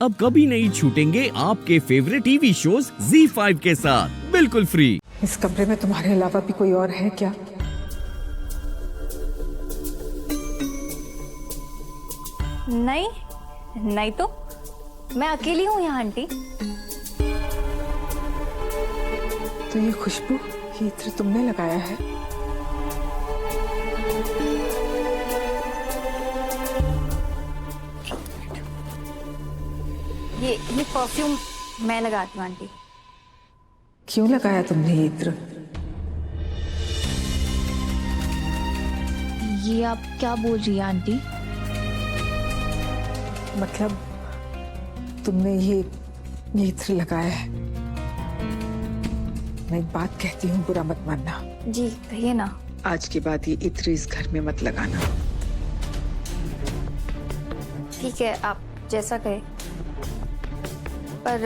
अब कभी नहीं छूटेंगे आपके फेवरेट टीवी शोज ZEE5 के साथ बिल्कुल फ्री। इस कमरे में तुम्हारे अलावा भी कोई और है क्या? नहीं नहीं तो मैं अकेली हूँ यहाँ आंटी। तो ये खुशबू, ये इत्र तुमने लगाया है? ये परफ्यूम मैं लगाती हूँ आंटी। क्यों लगाया तुमने ये इत्र? ये आप क्या बोल रही हैं आंटी? मतलब तुमने ये इत्र लगाया है। मैं एक बात कहती हूँ, बुरा मत मानना। जी कहिए ना। आज के बाद ये इत्र इस घर में मत लगाना। ठीक है, आप जैसा कहे। पर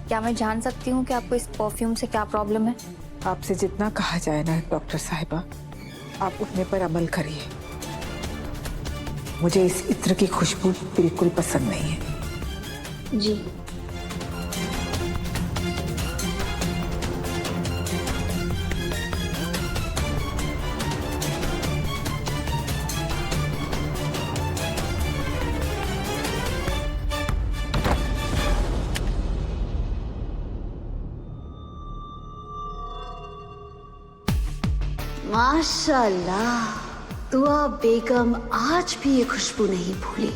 क्या मैं जान सकती हूँ कि आपको इस परफ्यूम से क्या प्रॉब्लम है? आपसे जितना कहा जाए ना डॉक्टर साहिबा, आप उतने पर अमल करिए। मुझे इस इत्र की खुशबू बिल्कुल पसंद नहीं है। जी। माशाल्लाह, दुआ बेगम आज भी ये खुशबू नहीं भूली।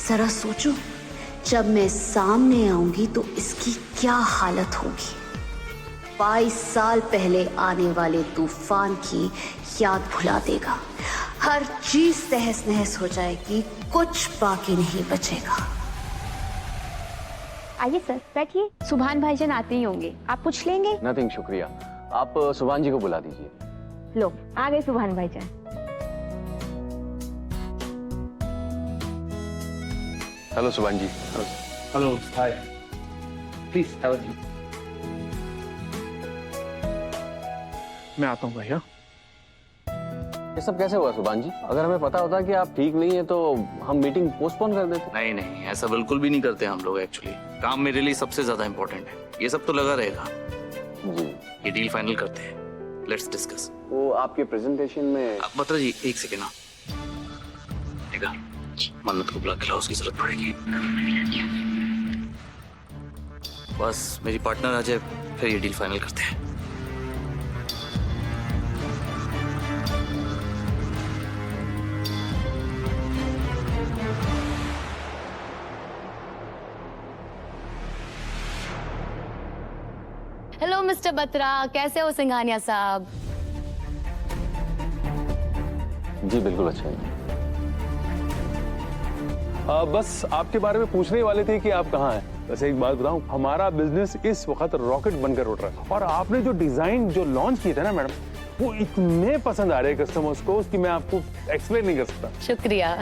जरा सोचो, जब मैं सामने आऊंगी तो इसकी क्या हालत होगी। 22 साल पहले आने वाले तूफान की याद भुला देगा। हर चीज तहस नहस हो जाएगी, कुछ बाकी नहीं बचेगा। आइए सर बैठिए, सुभान भाईजान आते ही होंगे, आप पूछ लेंगे। नथिंग, शुक्रिया। आप सुभान जी को बुला दीजिए। लो आ गए सुभान भाईजान। Hello Subhan ji. Hello, hi, please have a seat. मैं आता हूँ भैया। ये सब कैसे हुआ सुभान जी? अगर हमें पता होता कि आप ठीक नहीं है तो हम मीटिंग पोस्टपोन कर देते। नहीं नहीं, ऐसा बिल्कुल भी नहीं करते हम लोग। एक्चुअली काम मेरे लिए सबसे ज्यादा इंपॉर्टेंट है। ये सब तो लगा रहेगा जी। ये डील फाइनल करते हैं, लेट्स डिस्कस। वो आपके प्रेजेंटेशन में बत्रा जी एक सेकेंड ना, देखा मन्नत को बुला के लाओ, उसकी जरूरत पड़ेगी। बस मेरी पार्टनर आ जाए फिर ये डील फाइनल करते हैं। हेलो मिस्टर बत्रा, कैसे हो सिंघानिया साहब? जी बिल्कुल अच्छा है। बस आपके बारे में पूछने ही वाले थे कि आप कहाँ हैं। बस एक बात बताऊं, हमारा बिजनेस इस वक्त रॉकेट बनकर उठ रहा है और आपने जो डिजाइन जो लॉन्च किए थे ना मैडम, वो इतने पसंद आ रहे हैं कस्टमर्स को कि मैं आपको एक्सप्लेन नहीं कर सकता। शुक्रिया।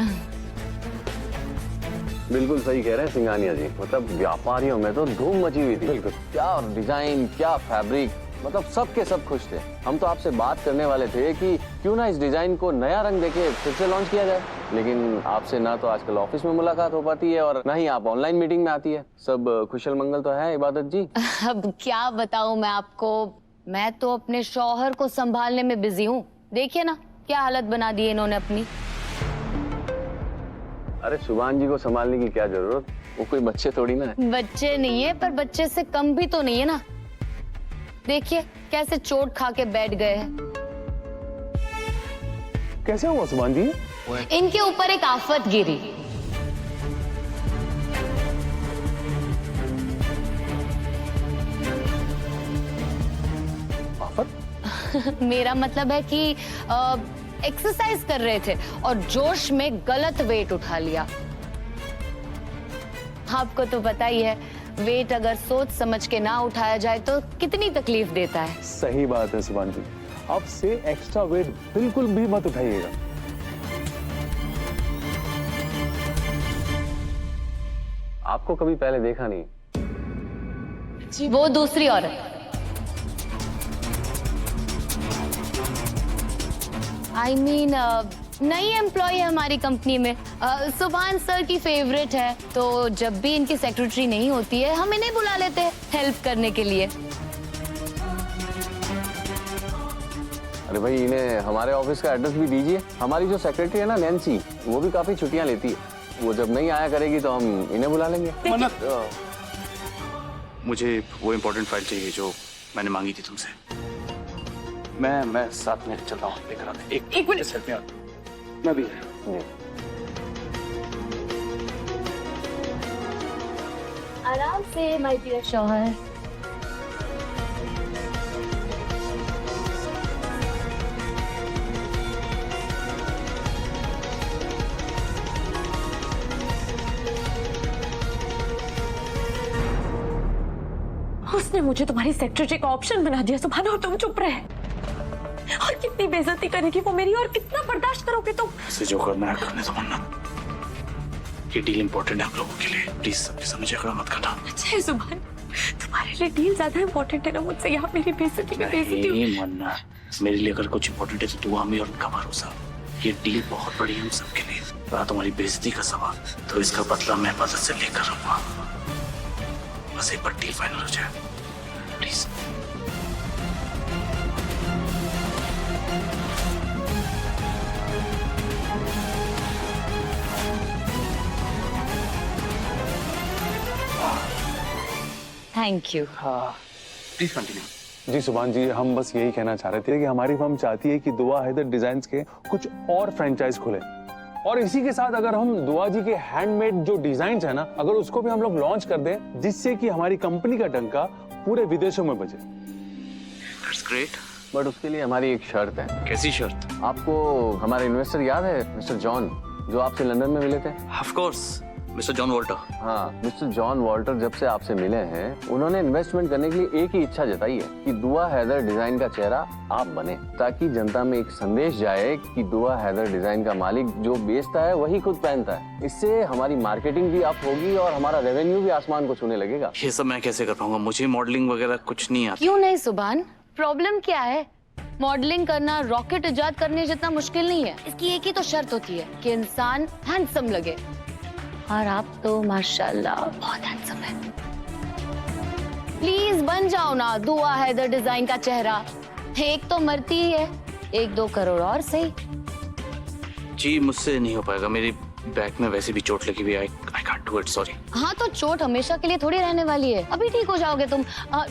बिल्कुल सही कह रहे हैं सिंघानिया जी। मतलब व्यापारियों में तो धूम मची हुई थी। बिल्कुल। क्या डिजाइन, क्या फैब्रिक, मतलब सब के सब खुश थे। हम तो आपसे बात करने वाले थे कि क्यों ना इस डिजाइन को नया रंग देके फिर से लॉन्च किया जाए, लेकिन आपसे ना तो आजकल ऑफिस में मुलाकात हो पाती है और ना ही आप ऑनलाइन मीटिंग में आती है। सब कुशल मंगल तो है इबादत जी? अब क्या बताऊं मैं आपको, मैं तो अपने शौहर को संभालने में बिजी हूँ। देखिए ना क्या हालत बना दी है इन्होंने अपनी। अरे सुभान जी को संभालने की क्या जरूरत, वो कोई बच्चे थोड़ी ना है। बच्चे नहीं है पर बच्चे से कम भी तो नहीं है ना। देखिए कैसे चोट खा के बैठ गए हैं। कैसे हुआ सुभान जी? इनके ऊपर एक आफत गिरी। आफत? मेरा मतलब है कि एक्सरसाइज कर रहे थे और जोश में गलत वेट उठा लिया। आपको तो पता ही है, वेट अगर सोच समझ के ना उठाया जाए तो कितनी तकलीफ देता है। सही बात है सुभान जी, अब से एक्स्ट्रा वेट बिल्कुल भी मत उठाइएगा। आपको कभी पहले देखा नहीं। वो दूसरी औरत। I mean, नई एम्प्लॉय है हमारी कंपनी में, सुभान सर की फेवरेट है, तो जब भी इनकी सेक्रेटरी नहीं होती है हम इन्हें बुला लेते हैं हेल्प करने के लिए। अरे भाई इन्हें हमारे ऑफिस का एड्रेस भी दीजिए। हमारी जो सेक्रेटरी है ना नैन्सी, वो भी काफी छुट्टियां लेती है। वो जब नहीं आया करेगी तो हम इन्हें बुला लेंगे। मुझे वो इम्पोर्टेंट फाइल चाहिए जो मैंने मांगी थी तुमसे। मैं साथ में चलता हूँ, लेकर आते। एक मिनट हेल्प मी आउट। मैं भी आराम से माय डियर शौहर। उसने मुझे तुम्हारी सेक्रेटरी का ऑप्शन बना दिया सुभान, और तुम चुप रहे। और कितनी बेइज्जती करेगी वो मेरी, और कितना बर्दाश्त करोगे तुम? इसे जो करना है करने दो मन्नत। ये डील इम्पोर्टेंट है हम लोगों के लिए, प्लीज सबके सामने झगड़ा मत करना। अच्छा है सुभान, तुम्हारे लिए डील ज्यादा इम्पोर्टेंट है ना मुझसे, यहाँ मेरी बेइज्जती में बेइज्जती। नहीं मन्नत, मेरे लिए अगर कुछ इम्पोर्टेंट है तो दुआ में और उनका भरोसा। ये डील बहुत बड़ी है हम सबके लिए। रहा तुम्हारी बेइज्जती का सवाल, तो इसका बदला मैं मदद से लेकर रहूंगा। बस एक बार डील फाइनल हो जाए please. Thank you. Please continue. जी सुभान जी, हम बस यही कहना चाह रहे थे कि हमारी फर्म चाहती है कि दुआ हैदर डिजाइन्स के कुछ और फ्रेंचाइज खुले, और इसी के साथ अगर हम दुआ जी के हैंडमेड जो डिजाइन्स है ना, अगर उसको भी हम लोग लॉन्च कर दें, जिससे कि हमारी कंपनी का डंका पूरे विदेशों में बजे। दैट्स ग्रेट, बट उसके लिए हमारी एक शर्त है। कैसी शर्त? आपको हमारे इन्वेस्टर याद है, मिस्टर जॉन, जो आपसे लंदन में मिले थे? Of course, mister John Walter. हाँ, मिस्टर जॉन वॉल्टर जब से आपसे मिले हैं, उन्होंने इन्वेस्टमेंट करने के लिए एक ही इच्छा जताई है कि दुआ हैदर डिजाइन का चेहरा आप बने, ताकि जनता में एक संदेश जाए कि दुआ हैदर डिजाइन का मालिक जो बेचता है वही खुद पहनता है। इससे हमारी मार्केटिंग भी अप होगी और हमारा रेवेन्यू भी आसमान को छूने लगेगा। ये सब मैं कैसे कर पाऊंगा? मुझे मॉडलिंग वगैरह कुछ नहीं आता। क्यों नहीं सुभान, प्रॉब्लम क्या है? मॉडलिंग करना रॉकेट इजाद करने जितना मुश्किल नहीं है। इसकी एक ही तो शर्त होती है कि इंसान हैंडसम लगे, और आप तो माशाल्लाह बहुत हैंडसम है। प्लीज बन जाओ ना दुआ हैदर डिजाइन का चेहरा। एक तो मरती ही है, 1-2 करोड़ और सही। जी मुझसे नहीं हो पाएगा, मेरी बैक में वैसे भी चोट लगी हुई है। I can't do it, sorry. हाँ तो चोट हमेशा के लिए थोड़ी रहने वाली है, अभी ठीक हो जाओगे तुम।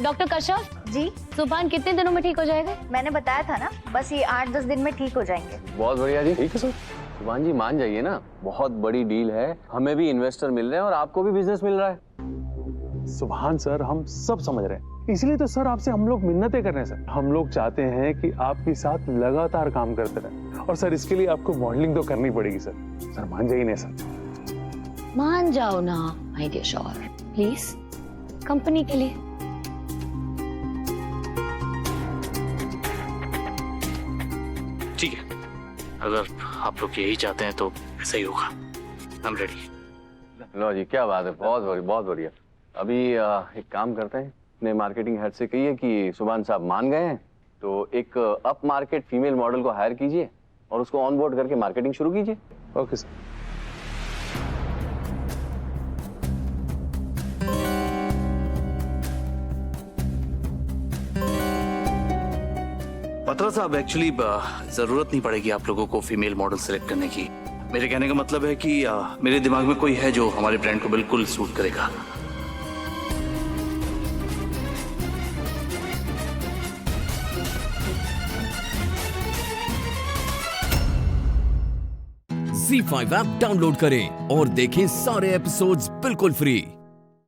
डॉक्टर कश्यप जी, सुभान कितने दिनों में ठीक हो जाएगा? मैंने बताया था ना, बस ये 8-10 दिन में ठीक हो जाएंगे। बहुत बढ़िया जी। ठीक है सर। सुभान जी मान जाइए ना, बहुत बड़ी डील है, हमें भी इन्वेस्टर मिल रहे हैं और आपको भी बिजनेस मिल रहा है। सुभान सर, हम सब समझ रहे हैं, इसलिए तो सर आपसे हम लोग मिन्नतें कर रहे हैं सर। हम लोग चाहते हैं कि आपके साथ लगातार काम करते रहें, और सर इसके लिए आपको मॉडलिंग तो करनी पड़ेगी सर। सर मान जाइए ना सर। मान जाओ ना माय डियर शौहर, प्लीज, कंपनी के लिए। ठीक है, अगर आप लोग यही चाहते हैं तो ऐसा ही होगा। I am ready. लो जी, क्या बात है, बहुत बढ़िया, बहुत बढ़िया। अभी एक काम करते हैं, अपने मार्केटिंग हेड से कहिए कि सुभान साहब मान गए हैं, तो एक अप मार्केट फीमेल मॉडल को हायर कीजिए और उसको ऑन बोर्ड करके मार्केटिंग शुरू कीजिए। Okay sir. पत्रा साहब, एक्चुअली जरूरत नहीं पड़ेगी आप लोगों को फीमेल मॉडल सिलेक्ट करने की। मेरे कहने का मतलब है कि मेरे दिमाग में कोई है जो हमारे ब्रांड को बिल्कुल सूट करेगा। ZEE5 ऐप डाउनलोड करें और देखें सारे एपिसोड्स बिल्कुल फ्री।